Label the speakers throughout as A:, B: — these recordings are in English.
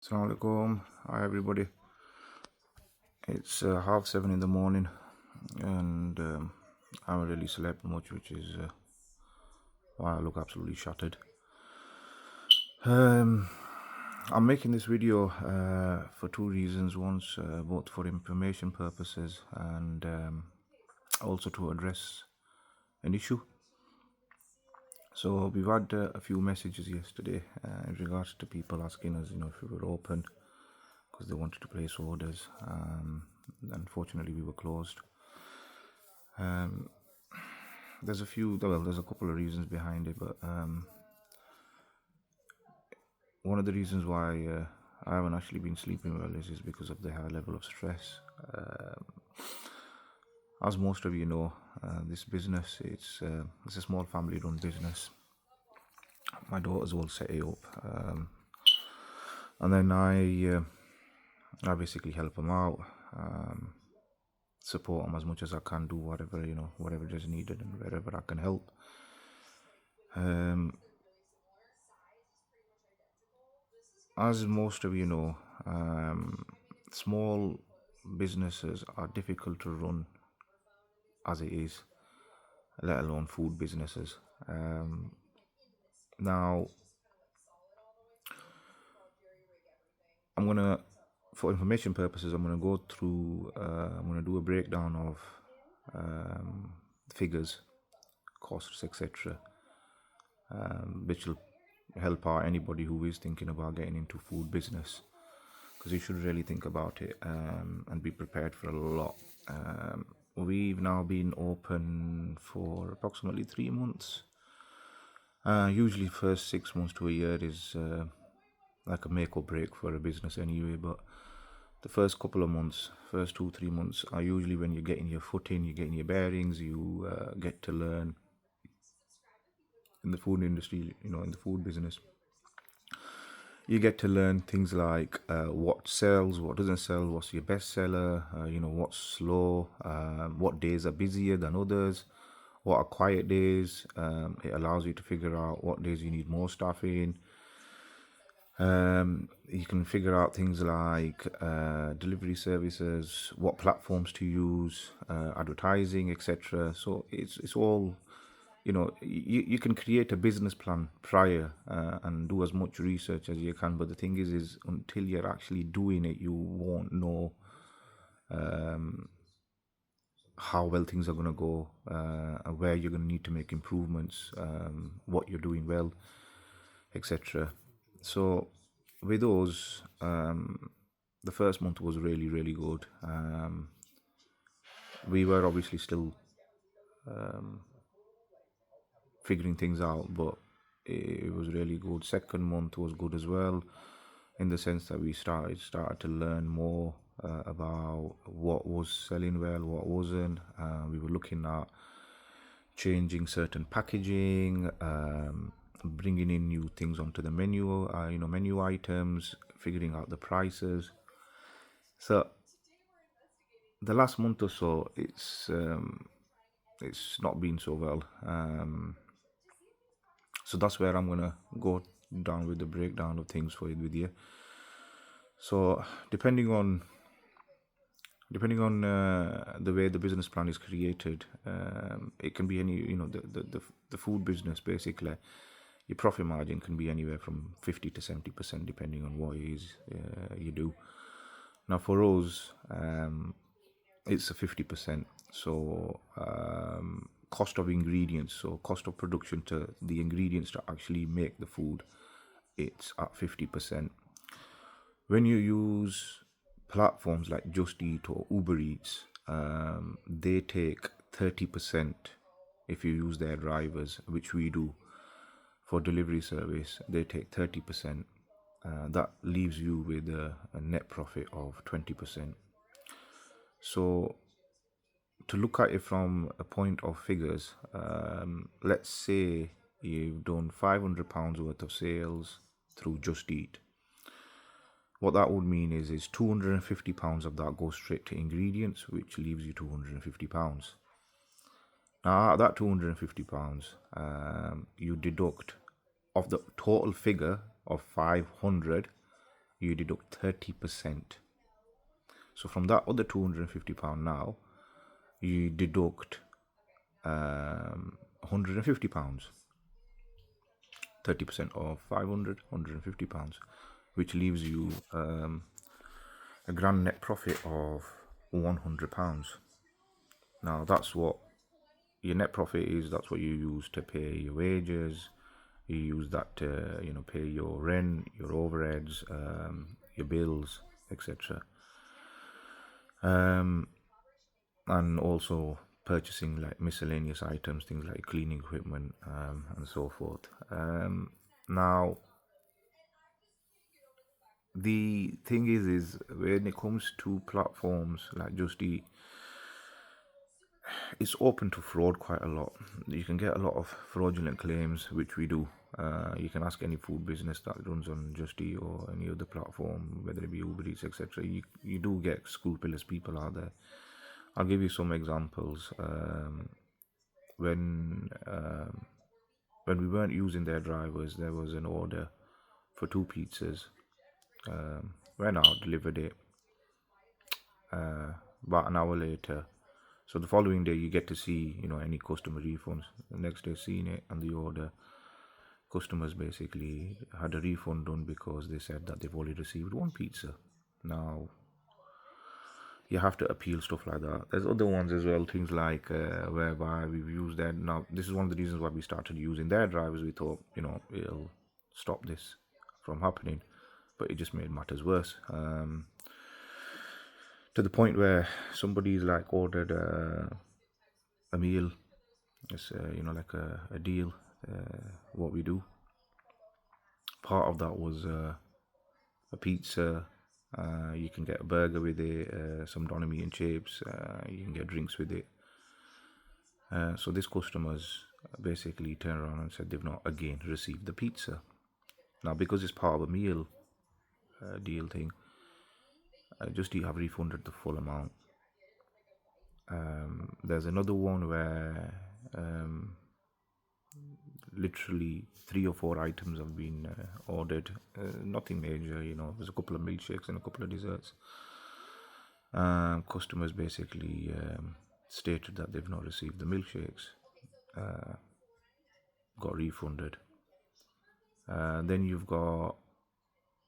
A: Assalamu alaikum. Hi everybody. It's 7:30 in the morning, and I haven't really slept much, which is why I look absolutely shattered. I'm making this video for two reasons. One's both for information purposes and also to address an issue. So we've had a few messages yesterday in regards to people asking us, if we were open because they wanted to place orders. Unfortunately, we were closed. There's a couple of reasons behind it, but one of the reasons why I haven't actually been sleeping well is because of the high level of stress. As most of you know, this business it's a small family-run business. My daughters all set it up, and then I basically help them out, support them as much as I can, do whatever is needed and wherever I can help. As most of you know, small businesses are difficult to run as it is, let alone food businesses. Now, for information purposes, I'm gonna go through. I'm gonna do a breakdown of figures, costs, etc., which will help out anybody who is thinking about getting into food business, because you should really think about it and be prepared for a lot. We've now been open for approximately 3 months. Usually first 6 months to a year is like a make or break for a business anyway, but the first couple of months, first 2-3 months, are usually when you're getting your foot in, you're getting your bearings, you get to learn in the food industry, in the food business. You get to learn things like what sells, what doesn't sell, what's your best seller, what's slow, what days are busier than others, what are quiet days. It allows you to figure out what days you need more staff in. You can figure out things like delivery services, what platforms to use, advertising, etc. So it's all, you can create a business plan prior and do as much research as you can. But the thing is until you're actually doing it, you won't know how well things are going to go, where you're going to need to make improvements, what you're doing well, etc. So with those, the first month was really, really good. We were obviously still figuring things out, but it was really good. Second month was good as well, in the sense that we started to learn more about what was selling well, what wasn't. We were looking at changing certain packaging, bringing in new things onto the menu, menu items, figuring out the prices. So the last month or so, it's not been so well. So that's where I'm gonna go down with the breakdown of things with you. So depending on the way the business plan is created, it can be any, the food business, basically your profit margin can be anywhere from 50 to 70% depending on what it is you do. Now for us, it's a 50%. So cost of ingredients, so cost of production to the ingredients to actually make the food, it's at 50%. When you use platforms like JustEat or Uber Eats, they take 30% if you use their drivers, which we do for delivery service. They take 30%. That leaves you with a net profit of 20%. So to look at it from a point of figures, let's say you've done £500 worth of sales through JustEat. What that would mean is £250 of that goes straight to ingredients, which leaves you £250. Now, that £250, you deduct of the total figure of 500, you deduct 30%. So from that other £250 now, you deduct £150. 30% of £500, which leaves you a grand net profit of £100. Now that's what your net profit is. That's what you use to pay your wages. You use that to pay your rent, your overheads, your bills, etc. And also purchasing like miscellaneous items, things like cleaning equipment, and so forth. Now the thing is when it comes to platforms like JustEat, it's open to fraud quite a lot. You can get a lot of fraudulent claims, which we do. You can ask any food business that runs on JustEat or any other platform, whether it be Uber Eats, etc. You do get scrupulous people out there. I'll give you some examples. When we weren't using their drivers, there was an order for 2 pizzas. Went out, delivered it. About an hour later, so the following day you get to see any customer refunds. The next day, seeing it and the order, customers basically had a refund done because they said that they've only received 1 pizza. Now you have to appeal stuff like that. There's other ones as well, things like whereby we've used that. Now this is one of the reasons why we started using their drivers. We thought it'll stop this from happening, but it just made matters worse, to the point where somebody's like ordered a meal. It's like a deal. What we do, part of that was a pizza. You can get a burger with it, some doner meat and chips. You can get drinks with it. So this customers basically turned around and said they've not again received the pizza. Now because it's part of a meal deal thing, JustEat have refunded the full amount. There's another one where literally 3 or 4 items have been ordered. Nothing major, there's a couple of milkshakes and a couple of desserts. Customers basically stated that they've not received the milkshakes, got refunded. Then you've got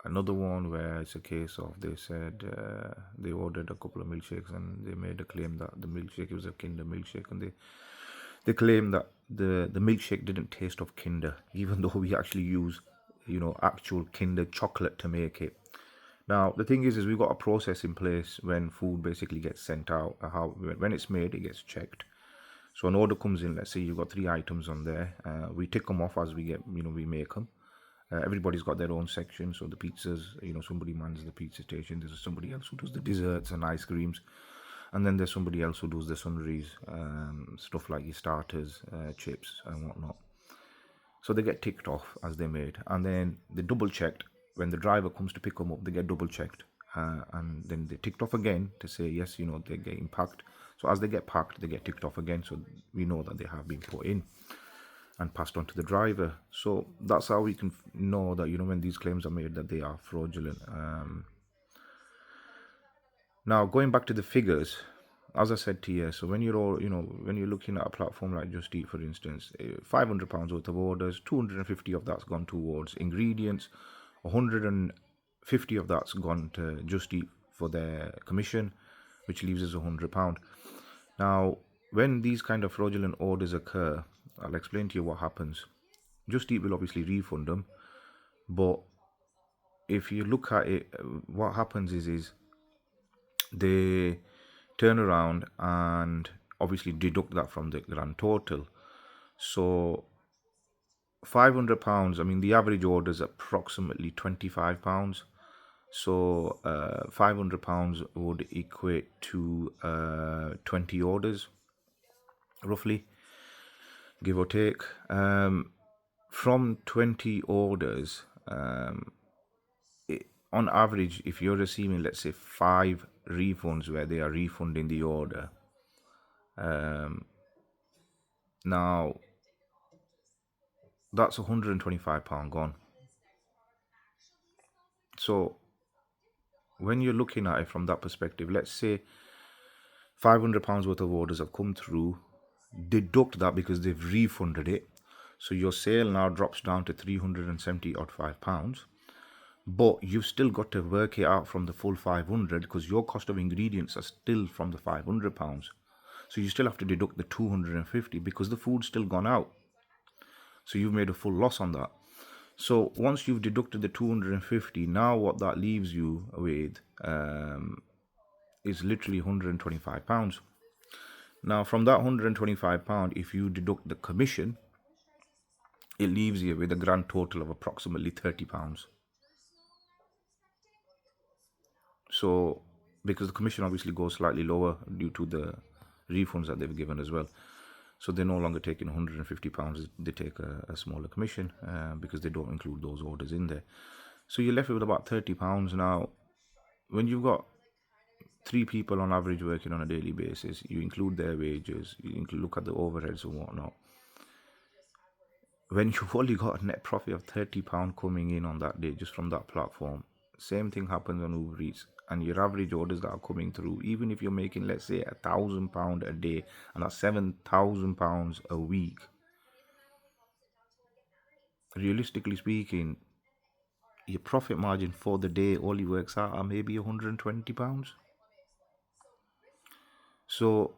A: another one where it's a case of they said they ordered a couple of milkshakes and they made a claim that the milkshake was a Kinder milkshake, and they claim that the milkshake didn't taste of Kinder, even though we actually use actual Kinder chocolate to make it. Now the thing is we've got a process in place when food basically gets sent out. When it's made, it gets checked. So an order comes in, let's say you've got 3 items on there, we tick them off as we get, we make them. Everybody's got their own section. So the pizzas, somebody mans the pizza station. There's somebody else who does the desserts and ice creams, and then there's somebody else who does the sundries, stuff like your starters, chips and whatnot. So they get ticked off as they're made, and then they double checked. When the driver comes to pick them up, they get double checked, and then they ticked off again to say yes, they're getting packed. So as they get packed, they get ticked off again, so we know that they have been put in and passed on to the driver. So that's how we can know that when these claims are made, that they are fraudulent. Now going back to the figures, as I said to you, so when you're all when you're looking at a platform like JustEat, for instance, £500 worth of orders, 250 of that's gone towards ingredients, 150 of that's gone to JustEat for their commission, which leaves us £100. Now when these kind of fraudulent orders occur, I'll explain to you what happens. JustEat will obviously refund them, but if you look at it, what happens is they turn around and obviously deduct that from the grand total. So £500, I mean the average order is approximately £25. So £500 would equate to 20 orders, roughly, give or take. From 20 orders, on average, if you're receiving, let's say, 5 refunds where they are refunding the order, now that's £125 gone. So when you're looking at it from that perspective, let's say £500 worth of orders have come through, deduct that because they've refunded it. So your sale now drops down to 370 odd £5. But you've still got to work it out from the full 500 because your cost of ingredients are still from the £500. So you still have to deduct the 250 because the food's still gone out. So you've made a full loss on that. So once you've deducted the 250, now what that leaves you with is literally £125. Now from that £125, if you deduct the commission, it leaves you with a grand total of approximately £30. So because the commission obviously goes slightly lower due to the refunds that they've given as well. So they're no longer taking £150, they take a smaller commission because they don't include those orders in there. So you're left with about £30. Now, when you've got 3 people on average working on a daily basis, you include their wages, you look at the overheads and whatnot. When you've only got a net profit of £30 coming in on that day just from that platform, same thing happens on Uber Eats. And your average orders that are coming through, even if you're making, let's say, £1,000 a day, and that's £7,000 a week, realistically speaking, your profit margin for the day only works out at maybe £120. So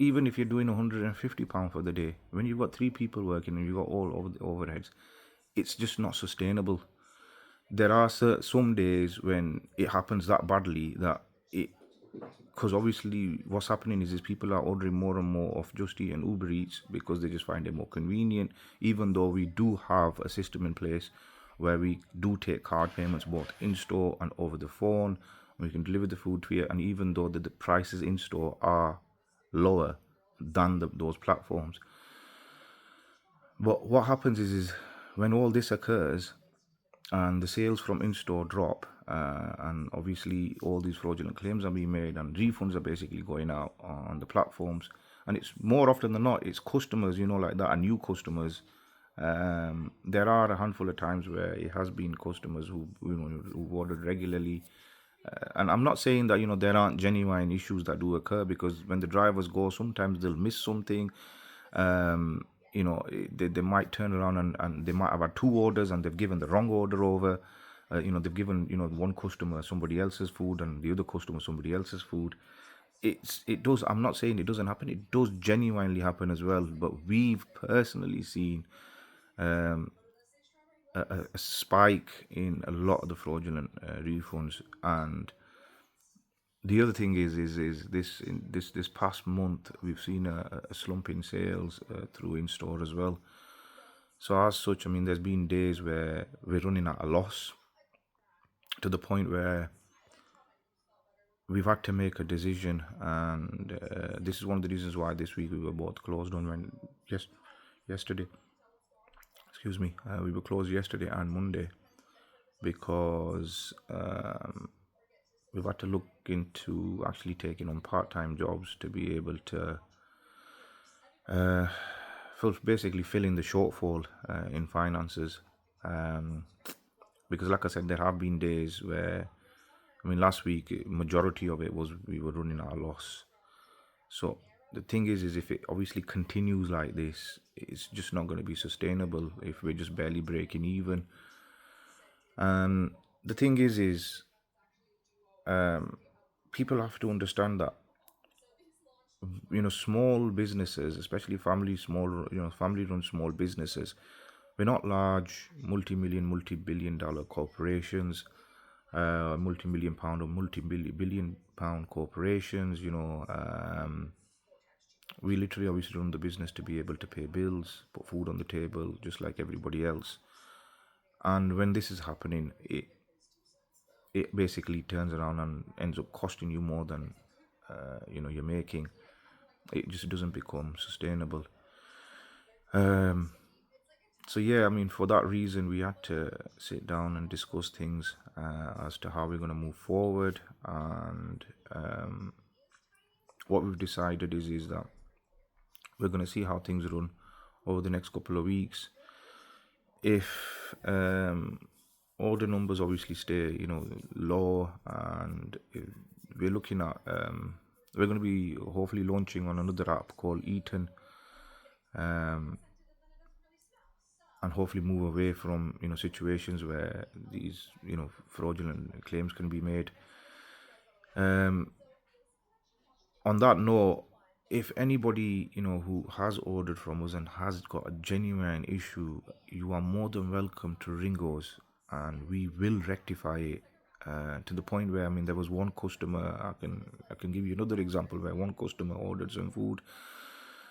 A: even if you're doing £150 for the day, when you've got 3 people working and you've got all over the overheads, it's just not sustainable. There are some days when it happens that badly that it, because obviously what's happening is people are ordering more and more of JustEat and Uber Eats because they just find it more convenient, even though we do have a system in place where we do take card payments both in store and over the phone. We can deliver the food to you, and even though the prices in store are lower than those platforms, but what happens is when all this occurs and the sales from in-store drop, and obviously all these fraudulent claims are being made and refunds are basically going out on the platforms, and it's more often than not it's customers, like that, and new customers. There are a handful of times where it has been customers who ordered regularly, and I'm not saying that there aren't genuine issues that do occur, because when the drivers go, sometimes they'll miss something. They might turn around and they might have had 2 orders and they've given the wrong order over. They've given one customer somebody else's food and the other customer somebody else's food. It does. I'm not saying it doesn't happen. It does genuinely happen as well. But we've personally seen a spike in a lot of the fraudulent refunds. And the other thing is this past month we've seen a slump in sales through in store as well. So as such, there's been days where we're running at a loss, to the point where we've had to make a decision, and this is one of the reasons why this week we were both closed on yesterday. Excuse me, we were closed yesterday and Monday because we've had to look into actually taking on part-time jobs to be able to basically fill in the shortfall in finances. Because like I said, there have been days where, last week, majority of it was we were running at a loss. So the thing is if it obviously continues like this, it's just not going to be sustainable if we're just barely breaking even. And the thing is people have to understand that small businesses, especially family-run small businesses, we're not large multi-million, multi-billion dollar corporations, multi-million pound or multi-billion pound corporations. We literally obviously run the business to be able to pay bills, put food on the table, just like everybody else. And when this is happening, it basically turns around and ends up costing you more than you're making. It just doesn't become sustainable. So yeah, for that reason, we had to sit down and discuss things as to how we're going to move forward. And what we've decided is that we're going to see how things run over the next couple of weeks. If order numbers obviously stay, low, and we're looking at, we're going to be hopefully launching on another app called Eaton, um, and hopefully move away from, situations where these, fraudulent claims can be made. Um, on that note, if anybody, who has ordered from us and has got a genuine issue, you are more than welcome to ring us, and we will rectify it. To the point where, there was one customer, I can give you another example where one customer ordered some food.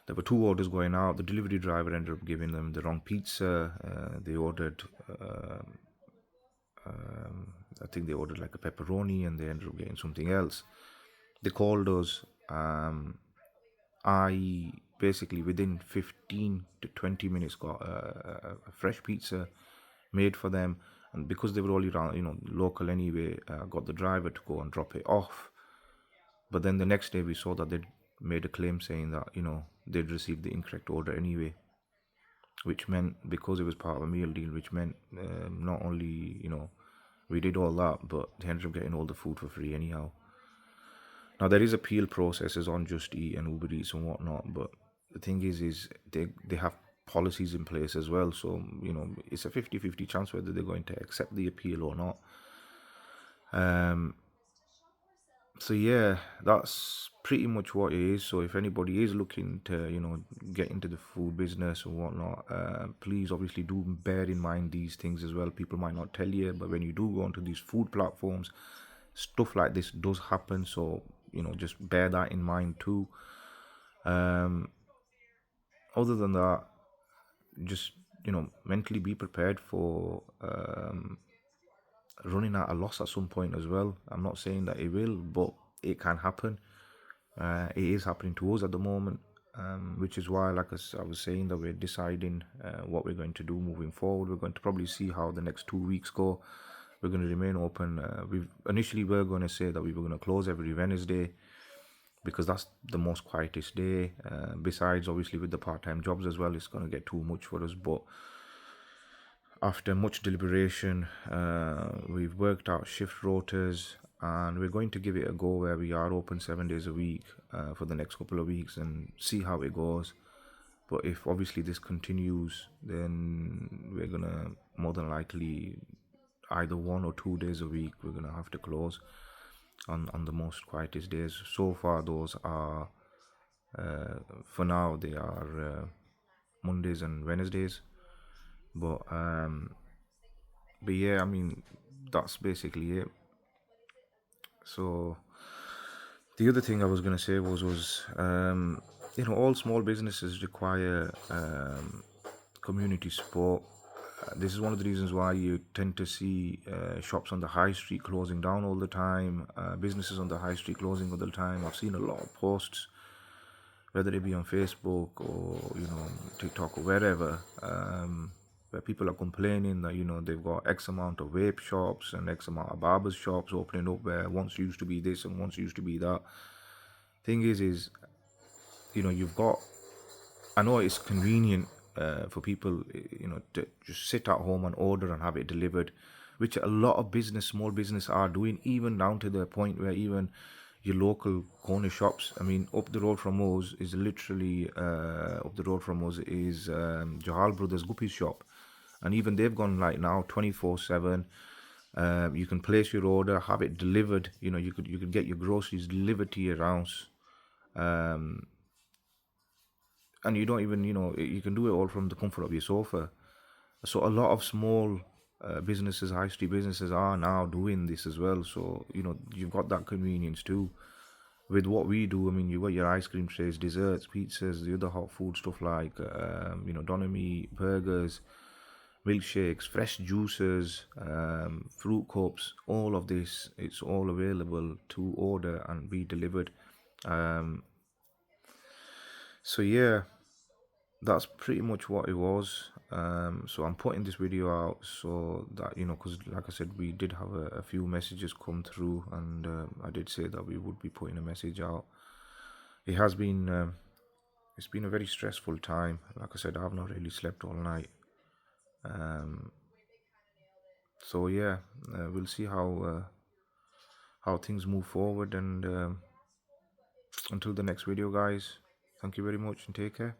A: There were two orders going out. The delivery driver ended up giving them the wrong pizza. They ordered, I think they ordered like a pepperoni, and they ended up getting something else. They called us. I basically within 15 to 20 minutes got a fresh pizza made for them, and because they were all around, local anyway, got the driver to go and drop it off. But then the next day we saw that they'd made a claim saying that, they'd received the incorrect order anyway, which meant, because it was part of a meal deal, which meant, not only, we did all that, but they ended up getting all the food for free anyhow. Now there is appeal processes on Just Eat and Uber Eats and whatnot, but the thing is they have policies in place as well. So, it's a 50-50 chance whether they're going to accept the appeal or not. So yeah, that's pretty much what it is. So if anybody is looking to, get into the food business or whatnot, please obviously do bear in mind these things as well. People might not tell you, but when you do go onto these food platforms, stuff like this does happen. So, just bear that in mind too. Other than that, just, mentally be prepared for running at a loss at some point as well. I'm not saying that it will, but it can happen. It is happening to us at the moment, which is why, like I was saying, that we're deciding what we're going to do moving forward. We're going to probably see how the next 2 weeks go. We're going to remain open. We initially were going to say that we were going to close every Wednesday, because that's the most quietest day. Besides, obviously, with the part-time jobs as well, it's going to get too much for us. But after much deliberation, we've worked out shift rotors, and we're going to give it a go where we are open 7 days a week for the next couple of weeks and see how it goes. But if obviously this continues, then we're gonna more than likely either 1 or 2 days a week we're gonna have to close on the most quietest days. So far, those are for now they are Mondays and Wednesdays. But yeah, that's basically it. So the other thing I was gonna say was all small businesses require community support. This is one of the reasons why you tend to see shops on the high street closing down all the time, businesses on the high street closing all the time. I've seen a lot of posts, whether it be on Facebook or TikTok or wherever, where people are complaining that they've got X amount of vape shops and X amount of barbers shops opening up, where once used to be this and once used to be that. Thing is you've got, I know it's convenient for people, to just sit at home and order and have it delivered, which a lot of small business are doing, even down to the point where even your local corner shops. Up the road from us is literally Jahal Brothers Guppi's shop, and even they've gone like now 24/7. You can place your order, have it delivered. You could get your groceries delivered to your house. And you don't even, you can do it all from the comfort of your sofa. So a lot of small businesses, high street businesses, are now doing this as well. So you've got that convenience too. With what we do, you've got your ice cream trays, desserts, pizzas, the other hot food stuff like donomy, burgers, milkshakes, fresh juices, fruit cups. All of this, it's all available to order and be delivered. So yeah, that's pretty much what it was. So I'm putting this video out so that, because like I said, we did have a few messages come through, and I did say that we would be putting a message out. It has been it's been a very stressful time. Like I said, I've not really slept all night. So yeah, we'll see how things move forward. And until the next video, guys, thank you very much and take care.